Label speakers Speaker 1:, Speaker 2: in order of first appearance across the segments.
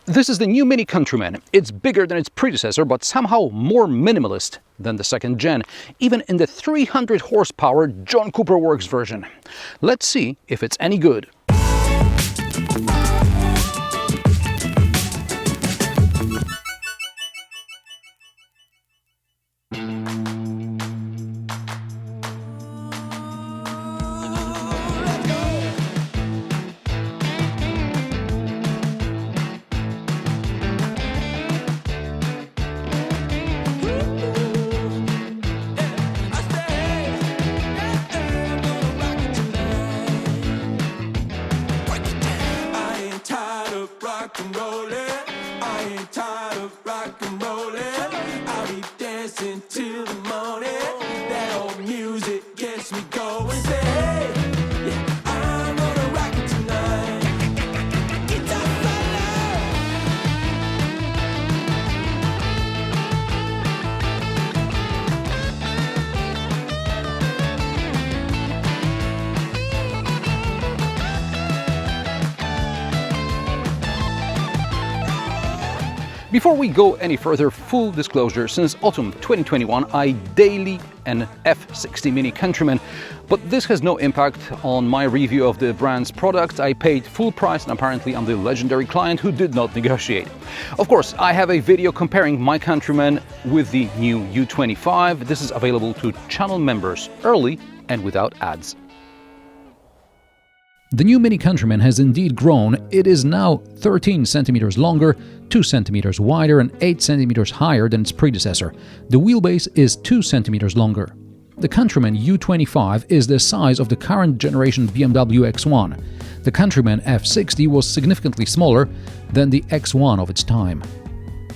Speaker 1: This is the new Mini Countryman. It's bigger than its predecessor, but somehow more minimalist than the second gen, even in the 300 horsepower John Cooper Works version. Let's see if it's any good. Before we go any further, full disclosure, since autumn 2021 I daily an F60 Mini Countryman, but this has no impact on my review of the brand's product. I paid full price and apparently I'm the legendary client who did not negotiate. Of course, I have a video comparing my Countryman with the new U25. This is available to channel members early and without ads. The new Mini Countryman has indeed grown. It is now 13 centimeters longer, 2 centimeters wider and 8 centimeters higher than its predecessor. The wheelbase is 2 centimeters longer. The Countryman U25 is the size of the current generation BMW X1. The Countryman F60 was significantly smaller than the X1 of its time.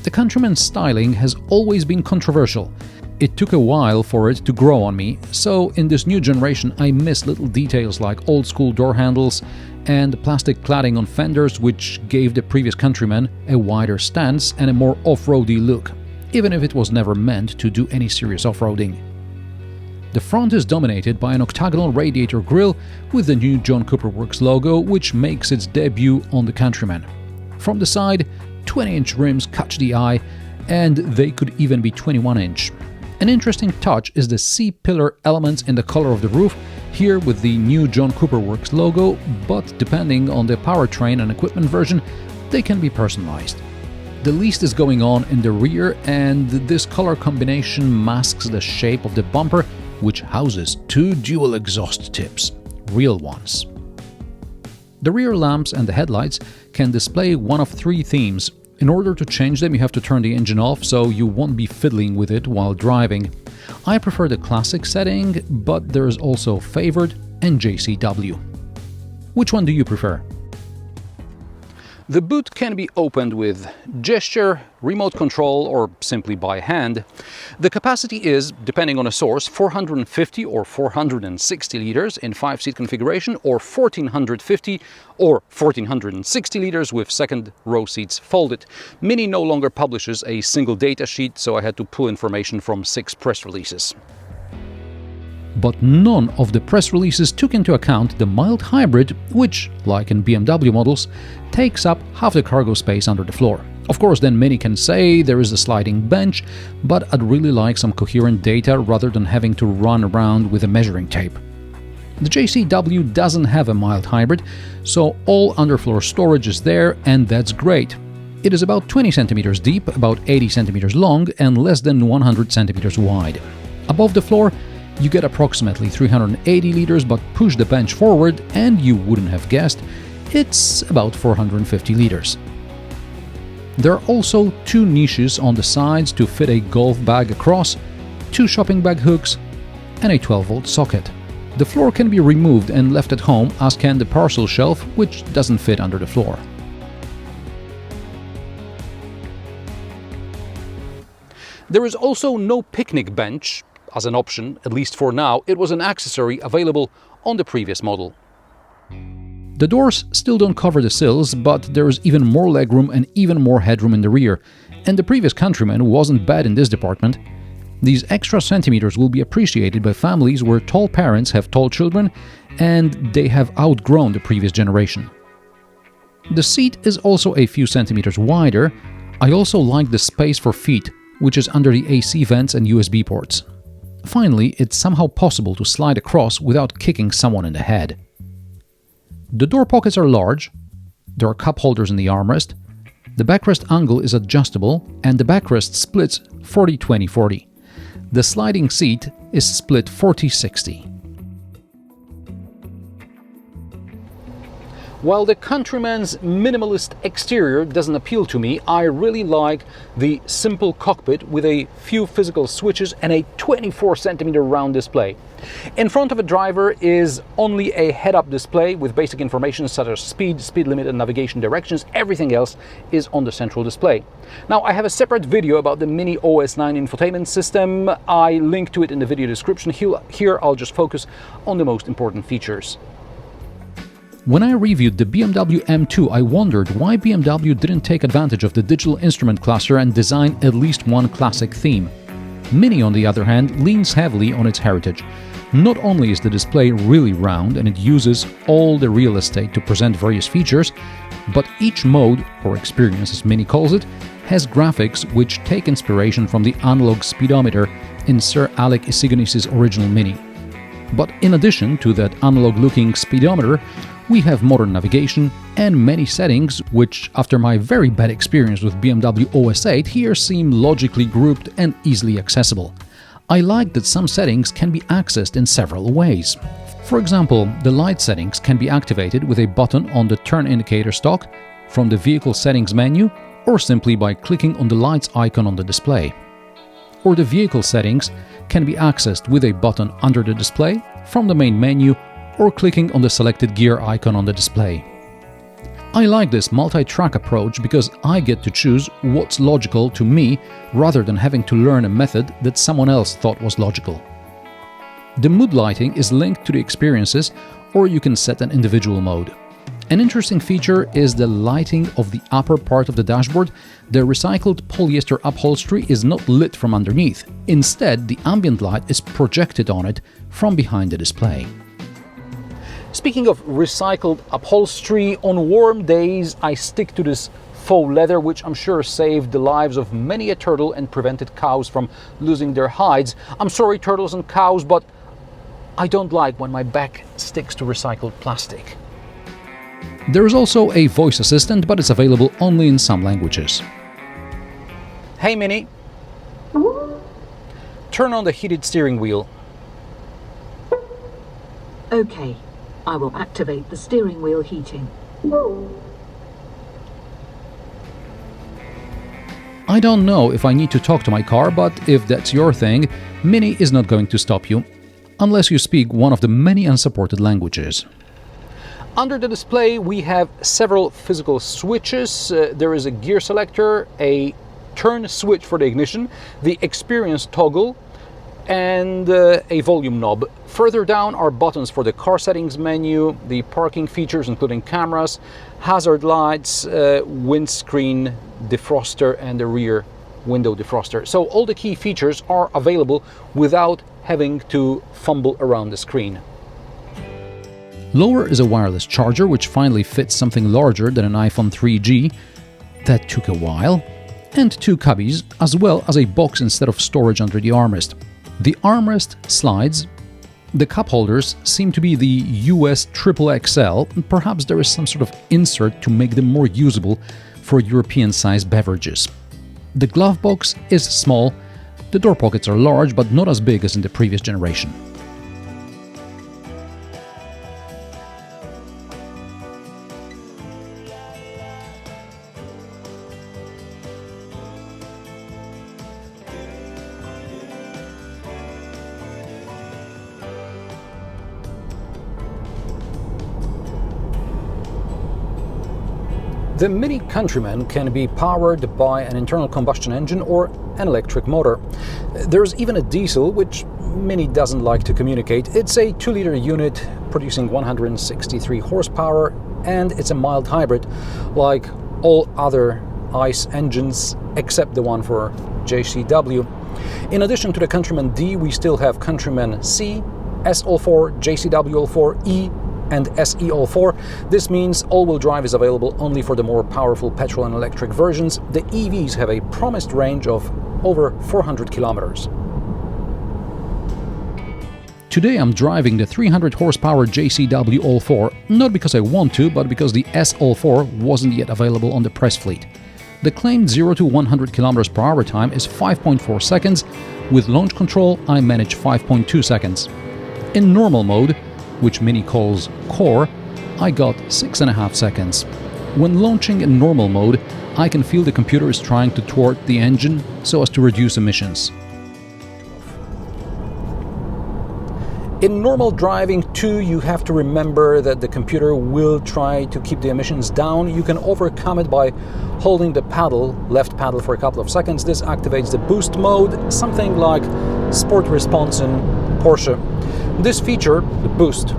Speaker 1: The Countryman's styling has always been controversial. It took a while for it to grow on me, so in this new generation I miss little details like old-school door handles and plastic cladding on fenders, which gave the previous Countryman a wider stance and a more off-roady look, even if it was never meant to do any serious off-roading. The front is dominated by an octagonal radiator grille with the new John Cooper Works logo, which makes its debut on the Countryman. From the side, 20-inch rims catch the eye, and they could even be 21-inch. An interesting touch is the C-pillar elements in the color of the roof, here with the new John Cooper Works logo, but depending on the powertrain and equipment version, they can be personalized. The least is going on in the rear, and this color combination masks the shape of the bumper, which houses 2 dual exhaust tips, real ones. The rear lamps and the headlights can display one of 3 themes. In order to change them, you have to turn the engine off, so you won't be fiddling with it while driving. I prefer the classic setting, but there is also Favored and JCW. Which one do you prefer? The boot can be opened with gesture, remote control, or simply by hand. The capacity is, depending on a source, 450 or 460 liters in 5-seat configuration, or 1450 or 1460 liters with second row seats folded. Mini no longer publishes a single data sheet, so I had to pull information from 6 press releases. But none of the press releases took into account the mild hybrid, which, like in BMW models, takes up half the cargo space under the floor. Of course, then Mini can say there is a sliding bench, but I'd really like some coherent data rather than having to run around with a measuring tape. The JCW doesn't have a mild hybrid, so all underfloor storage is there, and that's great. It is about 20 centimeters deep, about 80 centimeters long, and less than 100 centimeters wide. Above the floor, you get approximately 380 liters, but push the bench forward and you wouldn't have guessed, it's about 450 liters. There are also 2 niches on the sides to fit a golf bag across, 2 shopping bag hooks, and a 12-volt socket. The floor can be removed and left at home, as can the parcel shelf, which doesn't fit under the floor. There is also no picnic bench as an option, at least for now. It was an accessory available on the previous model. The doors still don't cover the sills, but there is even more legroom and even more headroom in the rear, and the previous Countryman wasn't bad in this department. These extra centimeters will be appreciated by families where tall parents have tall children and they have outgrown the previous generation. The seat is also a few centimeters wider. I also like the space for feet, which is under the AC vents and USB ports. Finally, it's somehow possible to slide across without kicking someone in the head. The door pockets are large. There are cup holders in the armrest. The backrest angle is adjustable and the backrest splits 40-20-40. The sliding seat is split 40-60. While the Countryman's minimalist exterior doesn't appeal to me, I really like the simple cockpit with a few physical switches and a 24cm round display. In front of a driver is only a head-up display with basic information such as speed, speed limit and navigation directions. Everything else is on the central display. Now, I have a separate video about the Mini OS 9 infotainment system. I link to it in the video description. Here I'll just focus on the most important features. When I reviewed the BMW M2, I wondered why BMW didn't take advantage of the digital instrument cluster and design at least one classic theme. MINI, on the other hand, leans heavily on its heritage. Not only is the display really round and it uses all the real estate to present various features, but each mode, or experience as MINI calls it, has graphics which take inspiration from the analog speedometer in Sir Alec Isigonis's original MINI. But in addition to that analog-looking speedometer, we have modern navigation and many settings which, after my very bad experience with BMW OS 8, here seem logically grouped and easily accessible. I like that some settings can be accessed in several ways. For example, the light settings can be activated with a button on the turn indicator stalk, from the vehicle settings menu, or simply by clicking on the lights icon on the display. Or the vehicle settings can be accessed with a button under the display, from the main menu, or clicking on the selected gear icon on the display. I like this multi-track approach because I get to choose what's logical to me rather than having to learn a method that someone else thought was logical. The mood lighting is linked to the experiences, or you can set an individual mode. An interesting feature is the lighting of the upper part of the dashboard. The recycled polyester upholstery is not lit from underneath. Instead, the ambient light is projected on it from behind the display. Speaking of recycled upholstery, on warm days I stick to this faux leather, which I'm sure saved the lives of many a turtle and prevented cows from losing their hides. I'm sorry, turtles and cows, but I don't like when my back sticks to recycled plastic. There is also a voice assistant, but it's available only in some languages. Hey Mini, turn on the heated steering wheel.
Speaker 2: Okay. I will activate the steering wheel heating.
Speaker 1: I don't know if I need to talk to my car, but if that's your thing, MINI is not going to stop you, unless you speak one of the many unsupported languages. Under the display we have several physical switches. There is a gear selector, a turn switch for the ignition, the experience toggle, and a volume knob. Further down are buttons for the car settings menu, the parking features including cameras, hazard lights, windscreen defroster and the rear window defroster. So all the key features are available without having to fumble around the screen. Lower is a wireless charger which finally fits something larger than an iPhone 3G. That took a while. And two cubbies, as well as a box instead of storage under the armrest. The armrest slides. The cup holders seem to be the US XXL, and perhaps there is some sort of insert to make them more usable for European-sized beverages. The glove box is small. The door pockets are large, but not as big as in the previous generation. The MINI Countryman can be powered by an internal combustion engine or an electric motor. There's even a diesel, which MINI doesn't like to communicate. It's a 2-liter unit producing 163 horsepower, and it's a mild hybrid like all other ICE engines except the one for JCW. In addition to the Countryman D, we still have Countryman C, S04, JCW04, E, and SE all-4. This means all-wheel drive is available only for the more powerful petrol and electric versions. The EVs have a promised range of over 400 kilometers. Today I'm driving the 300 horsepower JCW all-4, not because I want to, but because the S all-4 wasn't yet available on the press fleet. The claimed 0 to 100 km per hour time is 5.4 seconds. With launch control, I manage 5.2 seconds. In normal mode, which Mini calls Core, I got 6.5 seconds. When launching in normal mode, I can feel the computer is trying to thwart the engine so as to reduce emissions. In normal driving too, you have to remember that the computer will try to keep the emissions down. You can overcome it by holding the left paddle for a couple of seconds. This activates the boost mode, something like Sport Response in Porsche. This feature, the boost,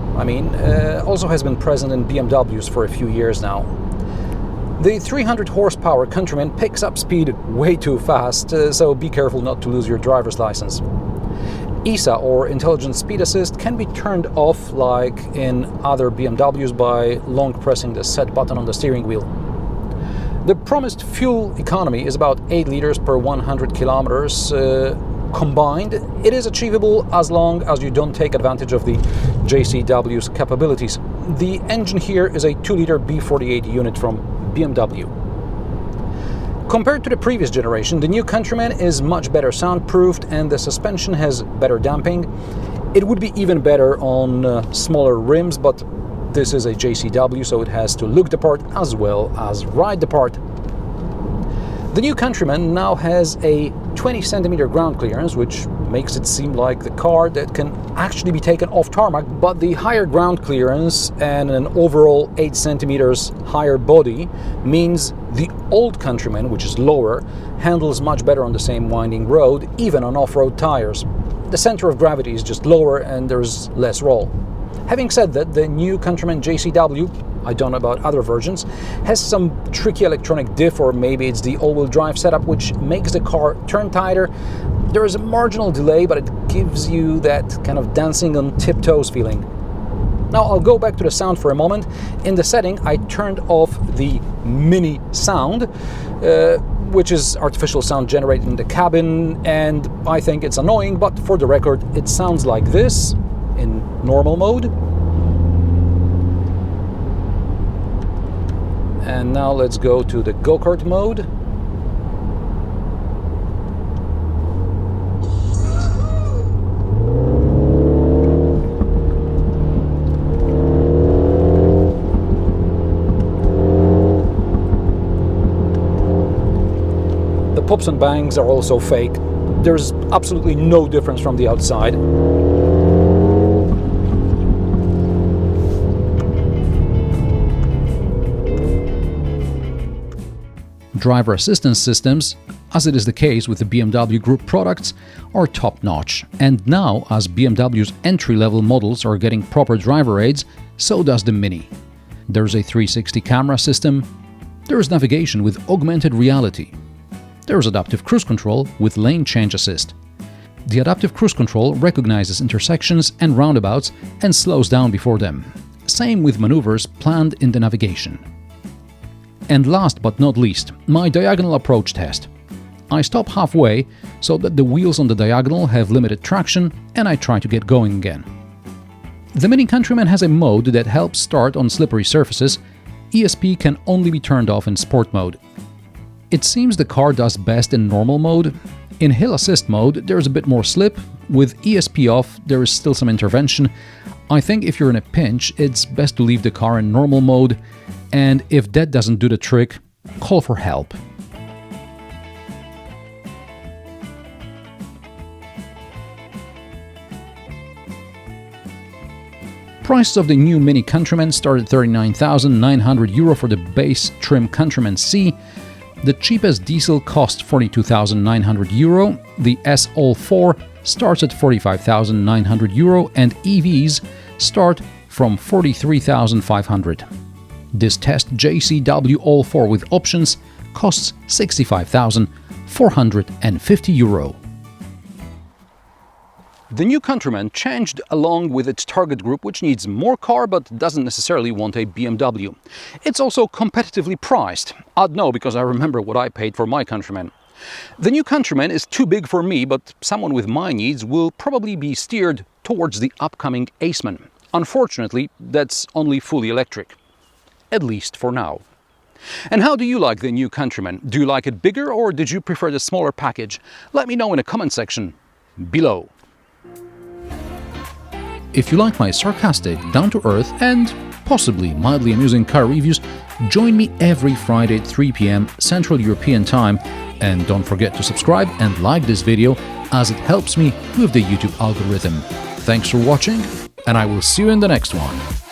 Speaker 1: also has been present in BMWs for a few years now. The 300 horsepower Countryman picks up speed way too fast, so be careful not to lose your driver's license. ISA, or Intelligent Speed Assist, can be turned off like in other BMWs by long pressing the set button on the steering wheel. The promised fuel economy is about 8 liters per 100 kilometers combined. It is achievable as long as you don't take advantage of the JCW's capabilities. The engine here is a 2-liter B48 unit from BMW. Compared to the previous generation, the new Countryman is much better soundproofed and the suspension has better damping. It would be even better on smaller rims, but this is a JCW, so it has to look the part as well as ride the part. The new Countryman now has a 20 centimeter ground clearance, which makes it seem like the car that can actually be taken off tarmac, but the higher ground clearance and an overall 8 centimeters higher body means the old Countryman, which is lower, handles much better on the same winding road, even on off-road tires. The center of gravity is just lower and there's less roll. Having said that, the new Countryman JCW, I don't know about other versions, has some tricky electronic diff, or maybe it's the all-wheel drive setup which makes the car turn tighter. There is a marginal delay, but it gives you that kind of dancing on tiptoes feeling. Now I'll go back to the sound for a moment. In the setting, I turned off the MINI sound, which is artificial sound generated in the cabin, and I think it's annoying, but for the record, it sounds like this in normal mode. And now let's go to the go-kart mode. The pops and bangs are also fake. There's absolutely no difference from the outside. Driver assistance systems, as it is the case with the BMW Group products, are top-notch. And now, as BMW's entry-level models are getting proper driver aids, so does the Mini. There's a 360 camera system, there's navigation with augmented reality, there's adaptive cruise control with lane change assist. The adaptive cruise control recognizes intersections and roundabouts and slows down before them. Same with maneuvers planned in the navigation. And last but not least, my diagonal approach test. I stop halfway so that the wheels on the diagonal have limited traction and I try to get going again. The Mini Countryman has a mode that helps start on slippery surfaces. ESP can only be turned off in sport mode. It seems the car does best in normal mode. In hill assist mode, there's a bit more slip. With ESP off, there is still some intervention. I think if you're in a pinch, it's best to leave the car in normal mode. And if that doesn't do the trick, call for help. Prices of the new Mini Countryman start at €39,900 for the base trim Countryman C. The cheapest diesel costs €42,900. The S all-4 starts at €45,900 and EVs start from €43,500. This test JCW all-4 with options costs €65,450. The new Countryman changed along with its target group, which needs more car but doesn't necessarily want a BMW. It's also competitively priced. I'd know because I remember what I paid for my Countryman. The new Countryman is too big for me, but someone with my needs will probably be steered towards the upcoming Aceman. Unfortunately, that's only fully electric. At least for now. And how do you like the new Countryman? Do you like it bigger or did you prefer the smaller package? Let me know in the comment section below. If you like my sarcastic, down-to-earth and possibly mildly amusing car reviews, join me every Friday at 3 p.m. Central European Time, and don't forget to subscribe and like this video as it helps me with the YouTube algorithm. Thanks for watching, and I will see you in the next one.